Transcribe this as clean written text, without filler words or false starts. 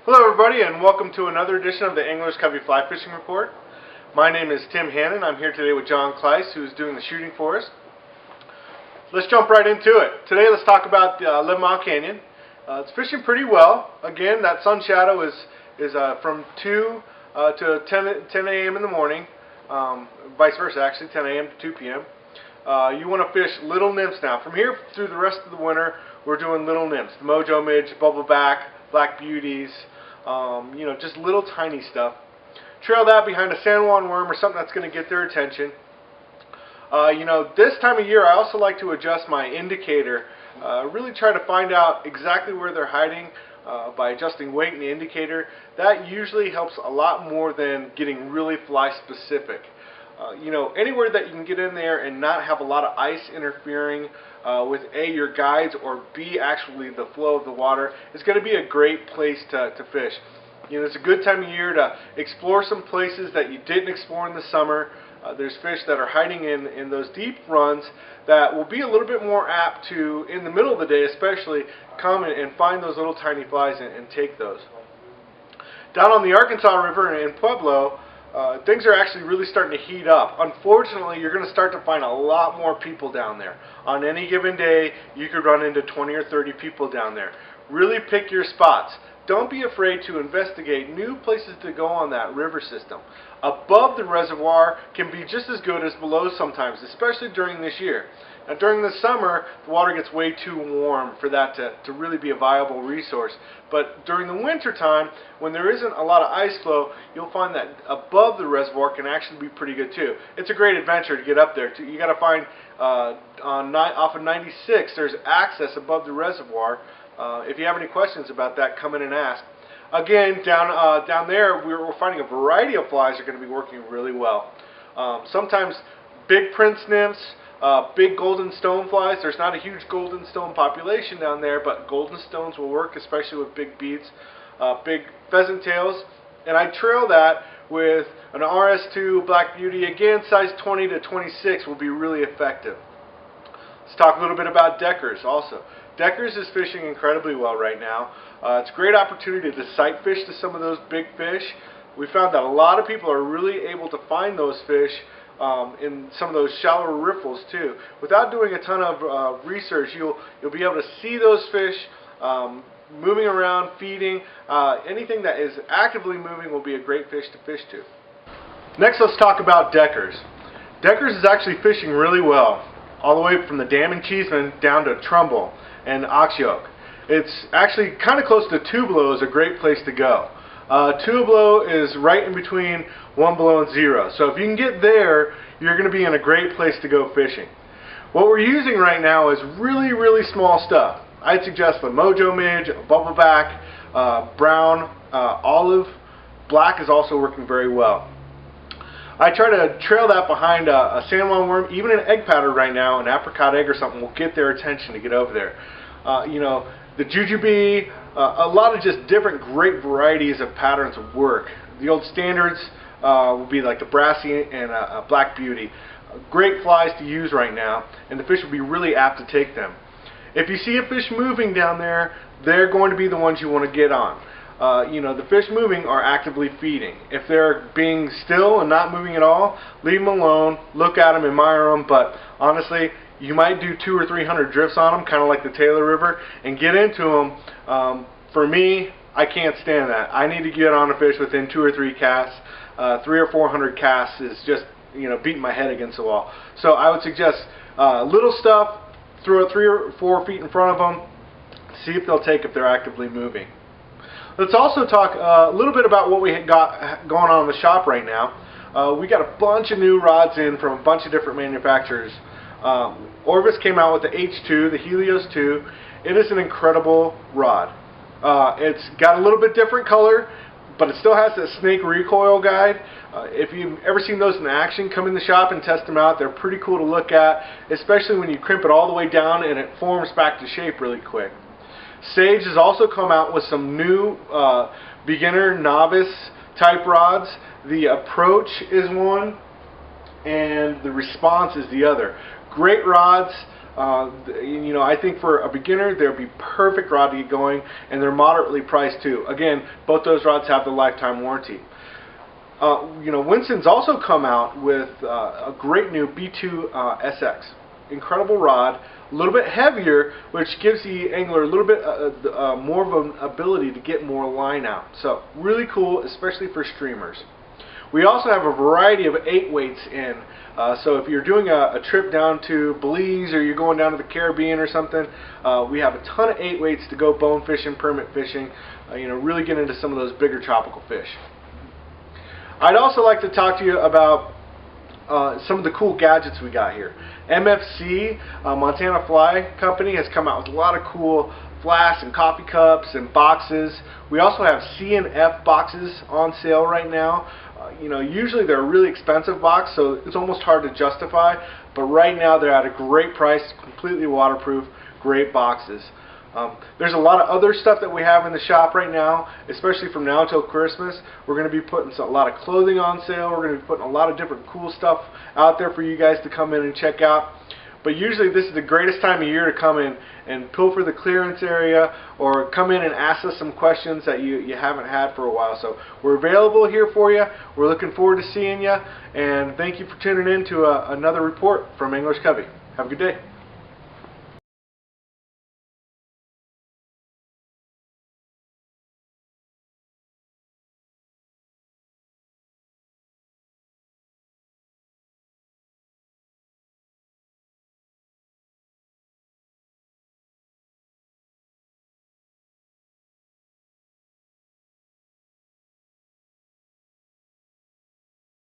Hello everybody, and welcome to another edition of the Anglers Covey Fly Fishing Report. My name is Tim Hannon. I'm here today with John Kleis, who's doing the shooting for us. Let's jump right into it. Today let's talk about the 11 Mile Canyon. It's fishing pretty well. Again, that sun shadow is from 2 to 10 a.m. in the morning, vice versa actually, 10 a.m. to 2 p.m. You want to fish little nymphs now. From here through the rest of the winter, we're doing little nymphs. The Mojo Midge, Bubbleback, Black Beauties, just little tiny stuff. Trail that behind a San Juan worm or something that's going to get their attention. This time of year I also like to adjust my indicator. Really try to find out exactly where they're hiding by adjusting weight in the indicator. That usually helps a lot more than getting really fly specific. Anywhere that you can get in there and not have a lot of ice interfering with A, your guides, or B, actually the flow of the water, is going to be a great place to fish. It's a good time of year to explore some places that you didn't explore in the summer. There's fish that are hiding in those deep runs that will be a little bit more apt to, in the middle of the day especially, come and find those little tiny flies and take those. Down on the Arkansas River in Pueblo, things are actually really starting to heat up. Unfortunately, you're going to start to find a lot more people down there. On any given day, you could run into 20 or 30 people down there. Really pick your spots. Don't be afraid to investigate new places to go on that river system. Above the reservoir can be just as good as below sometimes, especially during this year. Now, during the summer, the water gets way too warm for that to really be a viable resource. But during the winter time, when there isn't a lot of ice flow, you'll find that above the reservoir can actually be pretty good too. It's a great adventure to get up there. You got to find off of 96, there's access above the reservoir. If you have any questions about that, come in and ask. Again, down there, we're finding a variety of flies are going to be working really well. Sometimes big prince nymphs, big golden stoneflies. There's not a huge golden stone population down there, but golden stones will work, especially with big beads, big pheasant tails. And I trail that with an RS2 Black Beauty. Again, size 20 to 26 will be really effective. Let's talk a little bit about Deckers also. Deckers is fishing incredibly well right now. It's a great opportunity to sight fish to some of those big fish. We found that a lot of people are really able to find those fish in some of those shallower riffles too. Without doing a ton of research, you'll be able to see those fish moving around, feeding. Anything that is actively moving will be a great fish to fish to. Next, let's talk about Deckers. Deckers is actually fishing really well, all the way from the Dam and Cheeseman down to Trumbull and Oxyoke. It's actually kind of close to Tubalo is a great place to go. Tubalo is right in between 1 below and 0. So if you can get there, you're going to be in a great place to go fishing. What we're using right now is really, really small stuff. I'd suggest the Mojo Midge, Bubbleback, brown, olive. Black is also working very well. I try to trail that behind a San Juan worm. Even an egg powder right now, an apricot egg or something, will get their attention to get over there. The jujube, a lot of just different great varieties of patterns of work. The old standards will be like the Brassy and a Black Beauty. Great flies to use right now, and the fish will be really apt to take them. If you see a fish moving down there, they're going to be the ones you want to get on. The fish moving are actively feeding. If they're being still and not moving at all, leave them alone, look at them, admire them, but honestly, you might do 200 or 300 drifts on them, kind of like the Taylor River, and get into them. For me, I can't stand that. I need to get on a fish within 2 or 3 casts. 300 or 400 casts is just, beating my head against the wall. So I would suggest little stuff, throw it 3 or 4 feet in front of them, see if they'll take if they're actively moving. Let's also talk a little bit about what we got going on in the shop right now. We got a bunch of new rods in from a bunch of different manufacturers. Orvis came out with the H2, the Helios 2. It is an incredible rod. It's got a little bit different color, but it still has that snake recoil guide. If you've ever seen those in action, come in the shop and test them out. They're pretty cool to look at, especially when you crimp it all the way down and it forms back to shape really quick. Sage has also come out with some new beginner, novice type rods. The Approach is one, and the Response is the other. Great rods. You know, I think for a beginner, they'll be perfect rod to get going, and they're moderately priced too. Again, both those rods have the lifetime warranty. You know, Winston's also come out with a great new B2 SX. Incredible rod, a little bit heavier, which gives the angler a little bit more of an ability to get more line out. So really cool, especially for streamers. We also have a variety of 8 weights in. So if you're doing a trip down to Belize or you're going down to the Caribbean or something, we have a ton of 8 weights to go bone fishing, permit fishing, you know, really get into some of those bigger tropical fish. I'd also like to talk to you about some of the cool gadgets we got here. MFC, Montana Fly Company, has come out with a lot of cool flasks and coffee cups and boxes. We also have C&F boxes on sale right now. You know, usually they're a really expensive box, so it's almost hard to justify, but right now they're at a great price, completely waterproof, great boxes. There's a lot of other stuff that we have in the shop right now, especially from now till Christmas. We're going to be putting a lot of clothing on sale. We're going to be putting a lot of different cool stuff out there for you guys to come in and check out. But usually this is the greatest time of year to come in and pilfer the clearance area, or come in and ask us some questions that you haven't had for a while. So we're available here for you. We're looking forward to seeing you, and thank you for tuning in to another report from Anglers Covey. Have a good day.